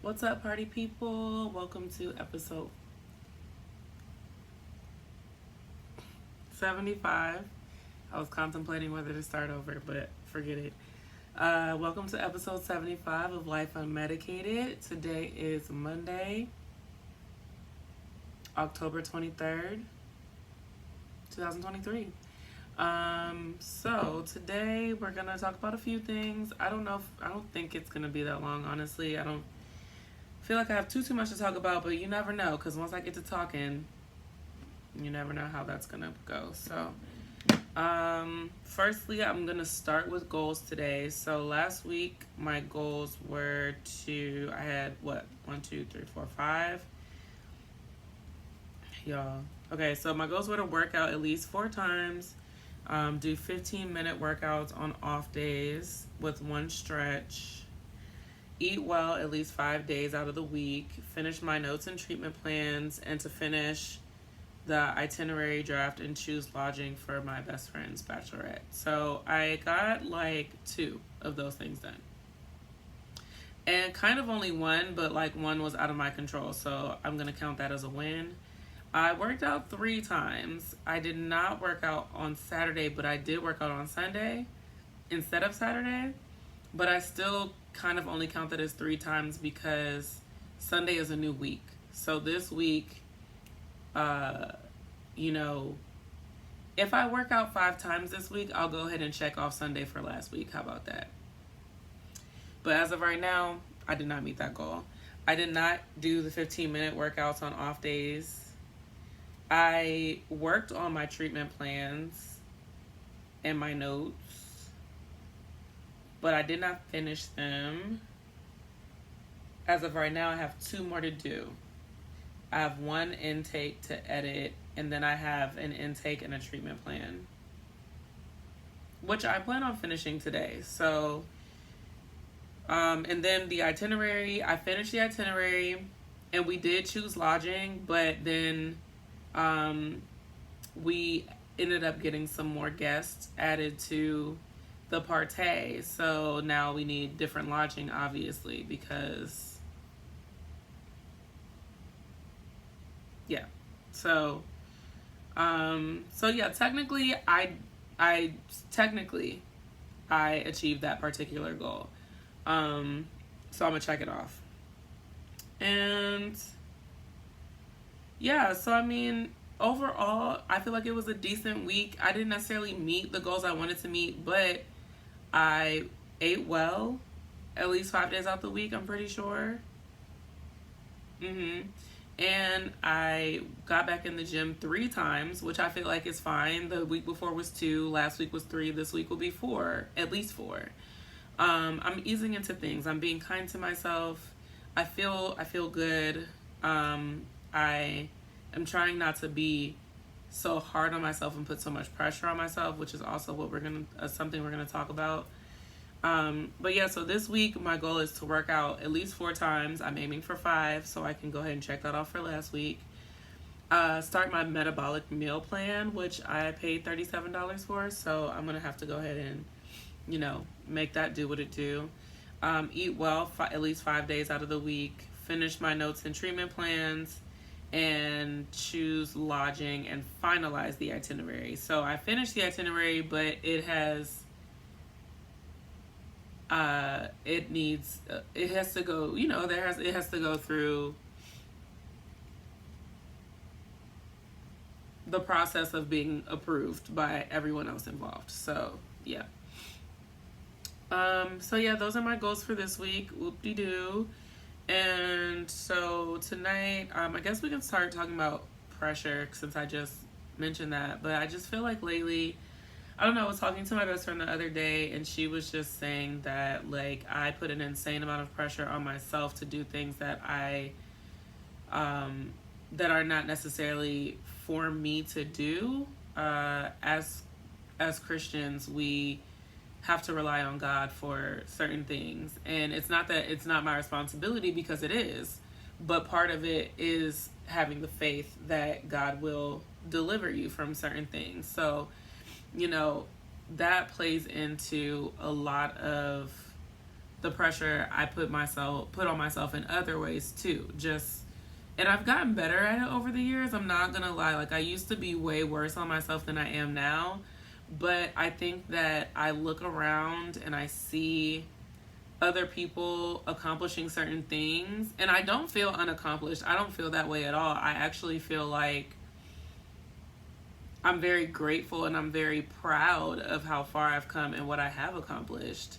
What's up, party people? Welcome to episode 75. I was contemplating whether to start over, but forget it. Welcome to episode 75 of Life Unmedicated. Today is Monday, October 23rd, 2023. So today we're gonna talk about a few things. I don't think it's gonna be that long, honestly. I don't feel like I have too much to talk about, but you never know, because once I get to talking, you never know how that's gonna go. So firstly, I'm gonna start with goals today. So last week my goals were I had what, 5, y'all. Okay, so my goals were to work out at least 4 times, do 15-minute workouts on off days with one stretch, eat well at least 5 days out of the week, finish my notes and treatment plans, and to finish the itinerary draft and choose lodging for my best friend's bachelorette. So I got like 2 of those things done. And kind of only one, but like one was out of my control, so I'm going to count that as a win. I worked out 3 times. I did not work out on Saturday, but I did work out on Sunday instead of Saturday. But I still kind of only count that as 3 times because Sunday is a new week. So this week, if I work out 5 times this week, I'll go ahead and check off Sunday for last week. How about that? But as of right now, I did not meet that goal. I did not do the 15-minute workouts on off days. I worked on my treatment plans and my notes, but I did not finish them. As of right now, I have 2 more to do. I have 1 intake to edit, and then I have an intake and a treatment plan, which I plan on finishing today. So, and then the itinerary, I finished the itinerary, and we did choose lodging, but then we ended up getting some more guests added to the party. So now we need different lodging, obviously, because yeah. So yeah, technically I achieved that particular goal. So I'm gonna check it off. And yeah, so I mean, overall, I feel like it was a decent week. I didn't necessarily meet the goals I wanted to meet, but I ate well at least 5 days out the week, I'm pretty sure. And I got back in the gym 3 times, which I feel like is fine. The week before was 2, last week was 3, this week will be 4, at least 4. I'm easing into things. I'm being kind to myself. I feel good. I am trying not to be so hard on myself and put so much pressure on myself, which is also what something we're gonna talk about. But yeah, so this week my goal is to work out at least 4 times. I'm aiming for 5, so I can go ahead and check that off for last week. Start my metabolic meal plan, which I paid $37 for, so I'm gonna have to go ahead and, make that do what it do. Eat well at least 5 days out of the week. Finish my notes and treatment plans, and choose lodging and finalize the itinerary. So I finished the itinerary, but it has it has to go, it has to go through the process of being approved by everyone else involved. So yeah. So yeah, those are my goals for this week. Whoop-de-doo. And so tonight, I guess we can start talking about pressure since I just mentioned that. But I just feel like lately, I don't know, I was talking to my best friend the other day, and she was just saying that, like, I put an insane amount of pressure on myself to do things that that are not necessarily for me to do. As Christians, we have to rely on God for certain things. And it's not that it's not my responsibility, because it is. But part of it is having the faith that God will deliver you from certain things. So, that plays into a lot of the pressure I put on myself in other ways too. And I've gotten better at it over the years. I'm not gonna lie. Like, I used to be way worse on myself than I am now. But I think that I look around and I see other people accomplishing certain things, and I don't feel unaccomplished. I don't feel that way at all. I actually feel like I'm very grateful and I'm very proud of how far I've come and what I have accomplished.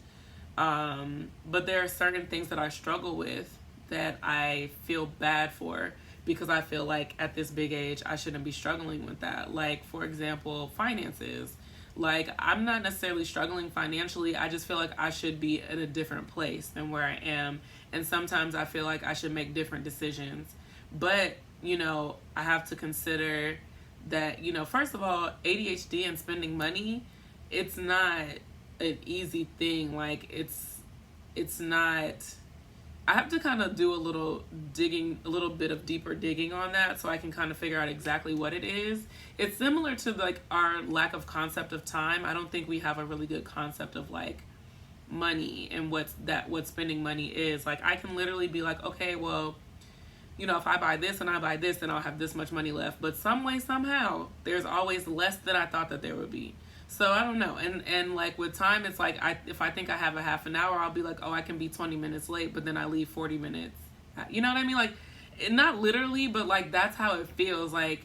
But there are certain things that I struggle with that I feel bad for, because I feel like at this big age I shouldn't be struggling with that. Like, for example, finances. Like, I'm not necessarily struggling financially. I just feel like I should be at a different place than where I am. And sometimes I feel like I should make different decisions. But, I have to consider that, first of all, ADHD and spending money, it's not an easy thing. Like, it's not... I have to kind of do a little bit of deeper digging on that so I can kind of figure out exactly what it is. It's similar to like our lack of concept of time. I don't think we have a really good concept of like money and what spending money is. Like, I can literally be like, okay, well, if I buy this and I buy this, then I'll have this much money left. But some way, somehow, there's always less than I thought that there would be. So I don't know. And like with time, it's like if I think I have a half an hour, I'll be like, oh, I can be 20 minutes late, but then I leave 40 minutes. You know what I mean? Like, not literally, but like that's how it feels. Like,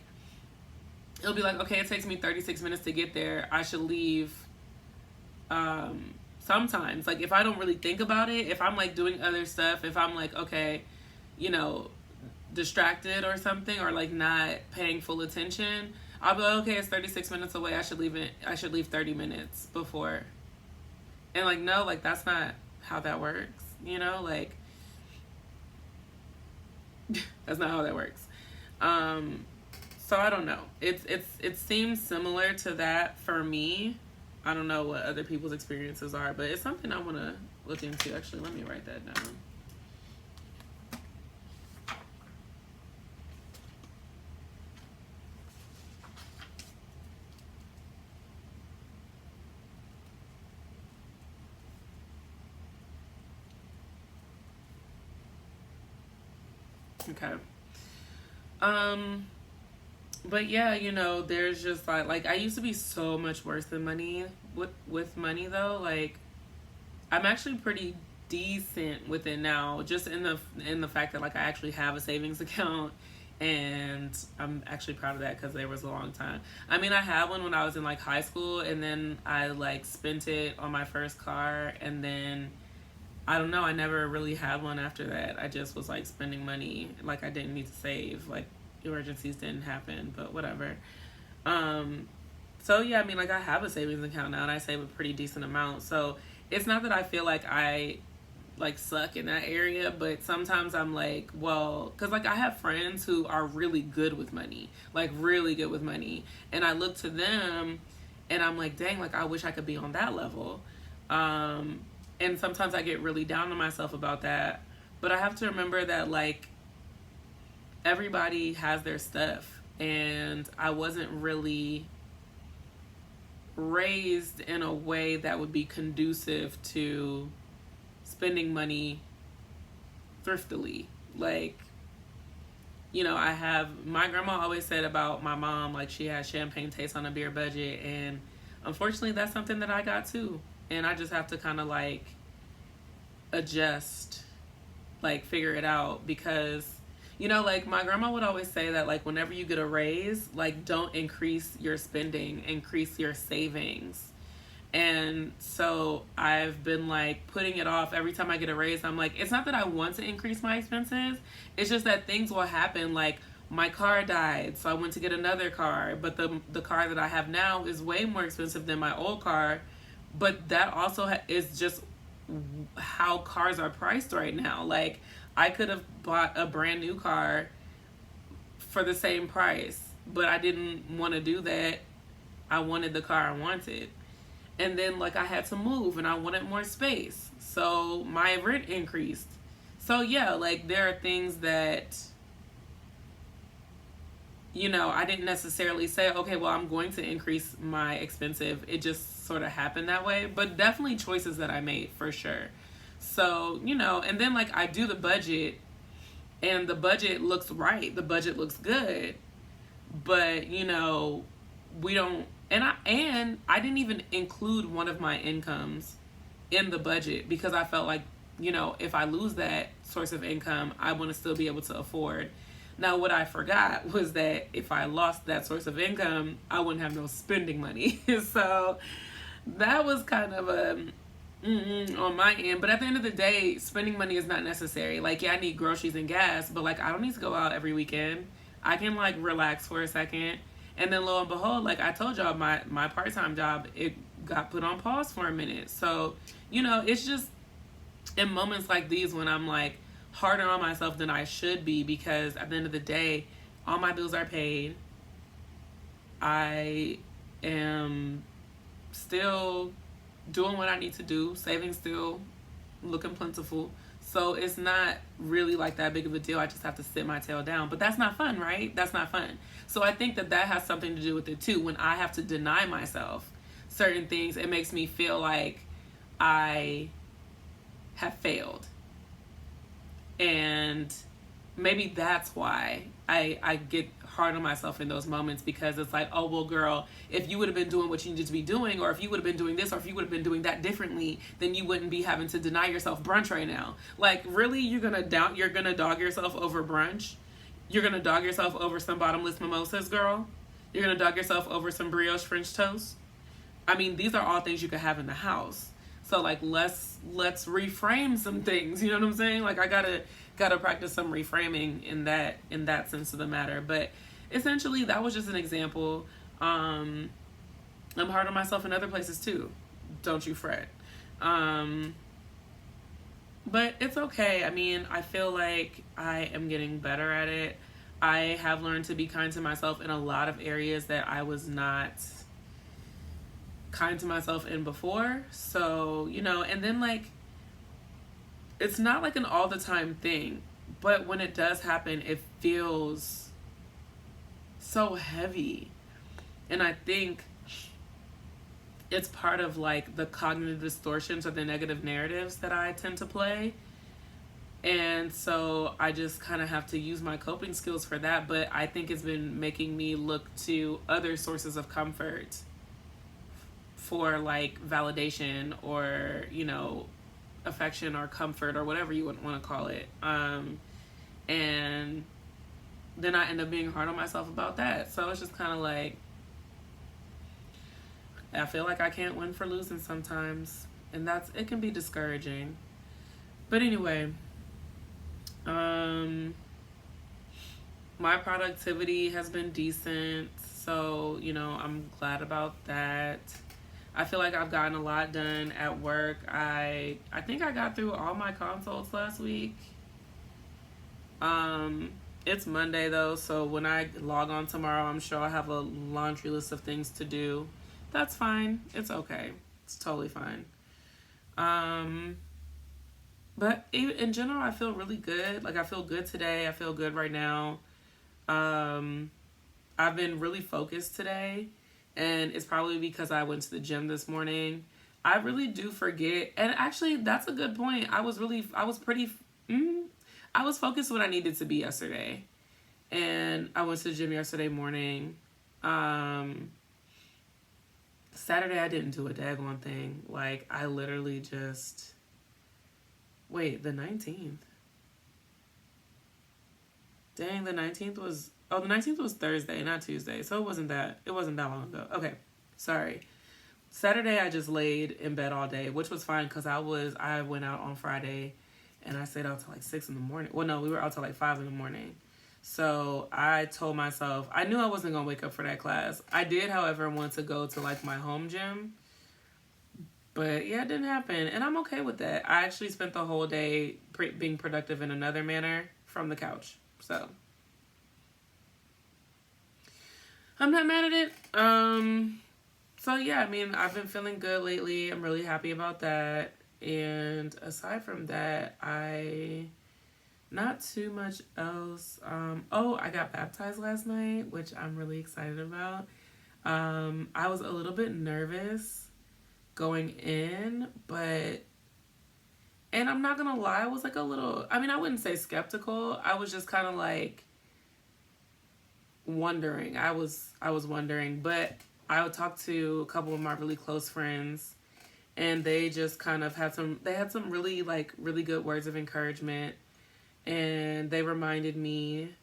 it'll be like, okay, it takes me 36 minutes to get there. I should leave sometimes. Like, if I don't really think about it, if I'm like doing other stuff, if I'm like, okay, distracted or something, or like not paying full attention, I'll be like, okay, it's 36 minutes away. I should leave 30 minutes before. And like, no, like that's not how that works. Like that's not how that works. So I don't know. It seems similar to that for me. I don't know what other people's experiences are, but it's something I want to look into. Actually, let me write that down. Okay. But yeah, there's just like I used to be so much worse than money with money though. Like, I'm actually pretty decent with it now, just in the fact that like I actually have a savings account, and I'm actually proud of that because there was a long time. I mean, I had one when I was in like high school, and then I like spent it on my first car, and then I don't know, I never really had one after that. I just was like spending money like I didn't need to save. Like, emergencies didn't happen, but whatever. So yeah, I mean, like I have a savings account now and I save a pretty decent amount. So it's not that I feel like I like suck in that area, but sometimes I'm like, well, because like I have friends who are really good with money, like really good with money. And I look to them and I'm like, dang, like I wish I could be on that level. And sometimes I get really down on myself about that. But I have to remember that, like, everybody has their stuff. And I wasn't really raised in a way that would be conducive to spending money thriftily. Like, my grandma always said about my mom, like, she has champagne taste on a beer budget. And unfortunately, that's something that I got too. And I just have to kind of like adjust, like figure it out, because like my grandma would always say that like whenever you get a raise, like don't increase your spending, increase your savings. And so I've been like putting it off. Every time I get a raise, I'm like, it's not that I want to increase my expenses, it's just that things will happen. Like, my car died, so I went to get another car, but the car that I have now is way more expensive than my old car. But that also is just how cars are priced right now. Like, I could have bought a brand new car for the same price, but I didn't want to do that. I wanted the car I wanted. And then, like, I had to move, and I wanted more space. So my rent increased. So, yeah, like, there are things that, I didn't necessarily say, okay, well, I'm going to increase my expensive. It just sort of happened that way. But definitely choices that I made, for sure. So, you know, and then like I do the budget and the budget looks right. The budget looks good. But, you know, we don't and I didn't even include one of my incomes in the budget because I felt like, you know, if I lose that source of income, I want to still be able to afford. Now, what I forgot was that if I lost that source of income, I wouldn't have no spending money. So that was kind of a on my end. But at the end of the day, spending money is not necessary. Like, yeah, I need groceries and gas, but like I don't need to go out every weekend. I can like relax for a second. And then lo and behold, like I told y'all, my part-time job, it got put on pause for a minute. So, you know, it's just in moments like these when I'm like harder on myself than I should be, because at the end of the day, all my bills are paid. I am still doing what I need to do, saving still looking plentiful. So it's not really like that big of a deal. I just have to sit my tail down. But that's not fun, right? That's not fun. So I think that has something to do with it too. When I have to deny myself certain things, it makes me feel like I have failed. And maybe that's why I get hard on myself in those moments, because it's like, oh, well, girl, if you would have been doing what you needed to be doing, or if you would have been doing this, or if you would have been doing that differently, then you wouldn't be having to deny yourself brunch right now. Like, really? You're gonna dog yourself over brunch? You're gonna dog yourself over some bottomless mimosas, girl? You're gonna dog yourself over some brioche French toast? I mean, these are all things you could have in the house. So like, let's reframe some things. You know what I'm saying? Like, I gotta practice some reframing in that sense of the matter. But essentially, that was just an example. I'm hard on myself in other places too. Don't you fret. But it's okay. I mean, I feel like I am getting better at it. I have learned to be kind to myself in a lot of areas that I was not kind to myself in before. So, you know, and then like, it's not like an all the time thing, but when it does happen, it feels so heavy. And I think it's part of like the cognitive distortions or the negative narratives that I tend to play. And so I just kind of have to use my coping skills for that. But I think it's been making me look to other sources of comfort for like validation, or, you know, affection or comfort or whatever you would want to call it. And then I end up being hard on myself about that. So it's just kind of like, I feel like I can't win for losing sometimes, and it can be discouraging. But anyway, my productivity has been decent, so, you know, I'm glad about that. I feel like I've gotten a lot done at work. I think I got through all my consults last week. It's Monday though, so when I log on tomorrow, I'm sure I'll have a laundry list of things to do. That's fine. It's okay. It's totally fine. But in general, I feel really good. Like, I feel good today. I feel good right now. I've been really focused today, and it's probably because I went to the gym this morning. I really do forget. And actually, that's a good point. I was focused when I needed to be yesterday. And I went to the gym yesterday morning. Saturday, I didn't do a daggone thing. Like, I literally just... Wait, the 19th? Dang, the 19th was... Oh, the 19th was Thursday, not Tuesday. So it wasn't that long ago. Okay, sorry. Saturday, I just laid in bed all day, which was fine because I went out on Friday and I stayed out till like 6 in the morning. Well, no, we were out till like 5 in the morning. So I told myself, I knew I wasn't going to wake up for that class. I did, however, want to go to like my home gym. But yeah, it didn't happen. And I'm okay with that. I actually spent the whole day being productive in another manner from the couch. So I'm not mad at it. So yeah, I mean, I've been feeling good lately. I'm really happy about that. And aside from that, not too much else. I got baptized last night, which I'm really excited about. I was a little bit nervous going in, but And I'm not gonna lie, I was like a little, I mean, I wouldn't say skeptical. I was just kind of like wondering. I was wondering, but I would talk to a couple of my really close friends, and they just kind of had some really like really good words of encouragement, and they reminded me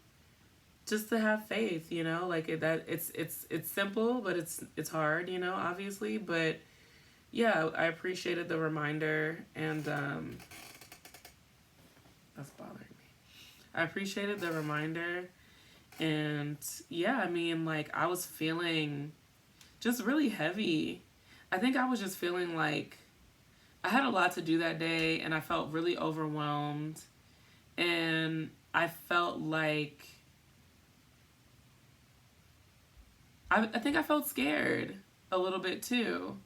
just to have faith, like that it's simple, but it's hard, obviously, but yeah, I appreciated the reminder, and that's bothering me. I appreciated the reminder, and yeah, I mean, like I was feeling just really heavy. I think I was just feeling like I had a lot to do that day, and I felt really overwhelmed, and I felt like I think I felt scared a little bit too.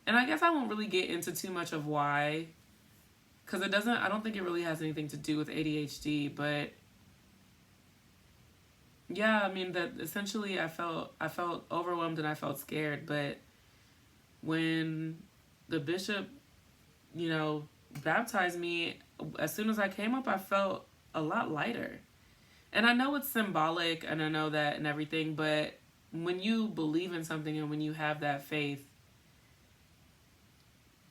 And I guess I won't really get into too much of why, because I don't think it really has anything to do with ADHD, but yeah, I mean that essentially I felt overwhelmed and I felt scared, but when the bishop, you know, baptized me, as soon as I came up, I felt a lot lighter. And I know it's symbolic and I know that and everything, but when you believe in something and when you have that faith,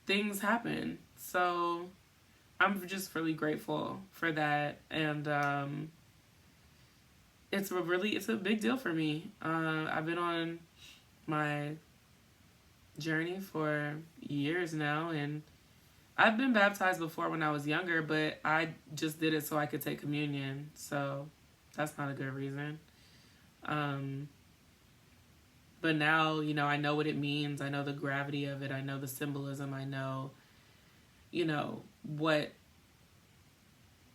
things happen. So I'm just really grateful for that. And it's a big deal for me. I've been on my journey for years now, and I've been baptized before when I was younger, but I just did it so I could take communion. So that's not a good reason. But now, I know what it means. I know the gravity of it. I know the symbolism. I know, what,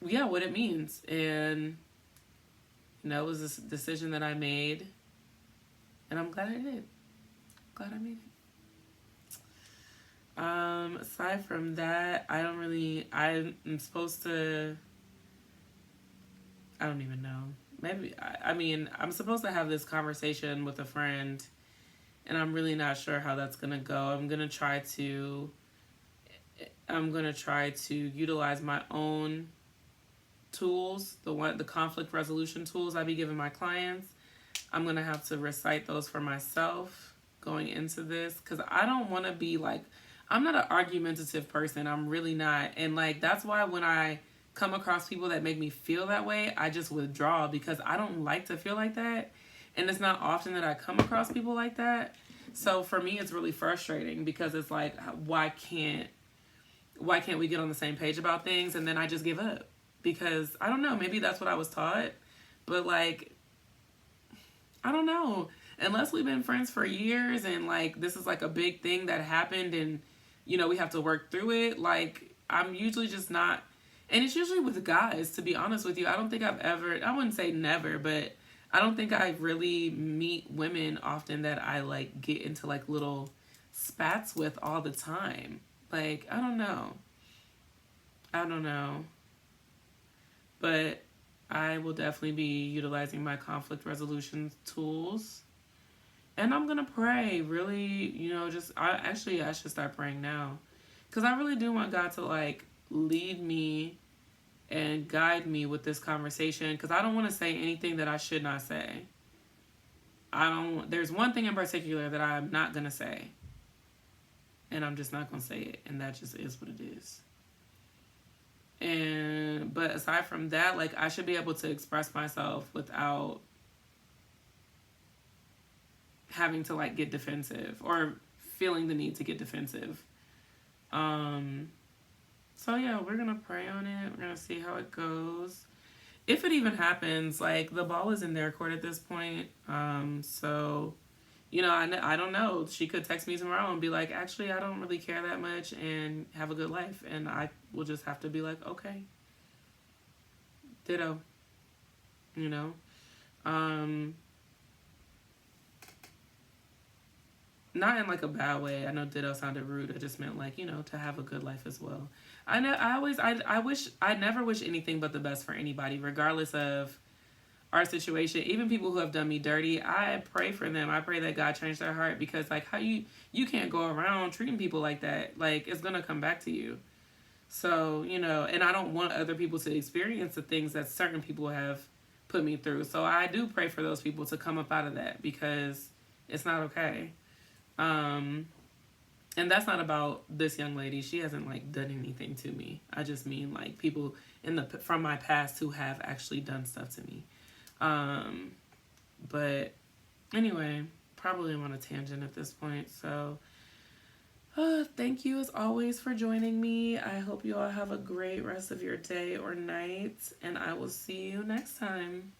yeah, what it means. And, it was a decision that I made. And I'm glad I did. Glad I made it. Aside from that, I'm supposed to, I don't even know. Maybe, I mean, I'm supposed to have this conversation with a friend, and I'm really not sure how that's going to go. I'm going to try to utilize my own tools, the conflict resolution tools I be giving my clients. I'm going to have to recite those for myself going into this, because I don't want to be like, I'm not an argumentative person. I'm really not. And like, that's why when I come across people that make me feel that way, I just withdraw, because I don't like to feel like that. And it's not often that I come across people like that. So for me, it's really frustrating, because it's like, why can't we get on the same page about things? And then I just give up, because I don't know, maybe that's what I was taught, but like, I don't know, unless we've been friends for years and like this is like a big thing that happened and we have to work through it. Like, I'm usually just not, and it's usually with guys, to be honest with you. I don't think I wouldn't say never, but I don't think I really meet women often that I like get into like little spats with all the time. Like, I don't know. But I will definitely be utilizing my conflict resolution tools. And I'm going to pray, really, I should start praying now. Because I really do want God to like lead me and guide me with this conversation, because I don't want to say anything that I should not say. There's one thing in particular that I'm not going to say. And I'm just not going to say it. And that just is what it is. But aside from that, like, I should be able to express myself without having to like get defensive or feeling the need to get defensive. So yeah, we're going to pray on it. We're going to see how it goes. If it even happens, like, the ball is in their court at this point. So, I don't know. She could text me tomorrow and be like, actually, I don't really care that much and have a good life. And I will just have to be like, okay. Ditto. Not in like a bad way. I know ditto sounded rude. I just meant like, to have a good life as well. I never wish anything but the best for anybody, regardless of our situation. Even people who have done me dirty, I pray for them. I pray that God change their heart, because like, how you can't go around treating people like that. Like, it's gonna come back to you. So, you know, and I don't want other people to experience the things that certain people have put me through. So I do pray for those people to come up out of that, because it's not okay. Um, and that's not about this young lady. She hasn't like done anything to me. I just mean like people in the from my past who have actually done stuff to me. Um, but anyway, probably I'm on a tangent at this point. So thank you as always for joining me. I hope you all have a great rest of your day or night, and I will see you next time.